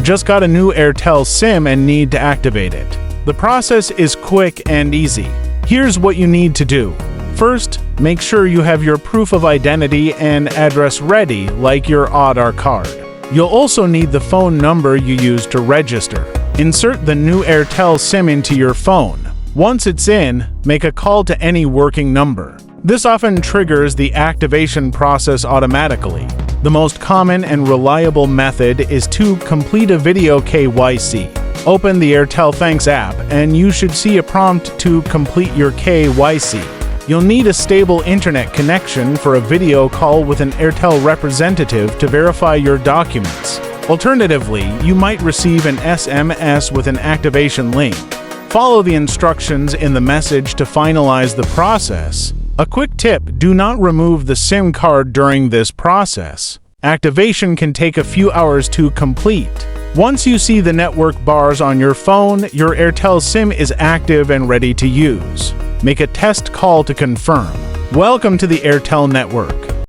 just got a new Airtel SIM and need to activate it. The process is quick and easy. Here's what you need to do. First, make sure you have your proof of identity and address ready, like your Aadhaar card. You'll also need the phone number you used to register. Insert the new Airtel SIM into your phone. Once it's in, make a call to any working number. This often triggers the activation process automatically. The most common and reliable method is to complete a video KYC. Open the Airtel Thanks app, and you should see a prompt to complete your KYC. You'll need a stable internet connection for a video call with an Airtel representative to verify your documents. Alternatively, you might receive an SMS with an activation link. Follow the instructions in the message to finalize the process. A quick tip: do not remove the SIM card during this process. Activation can take a few hours to complete. Once you see the network bars on your phone, your Airtel SIM is active and ready to use. Make a test call to confirm. Welcome to the Airtel network.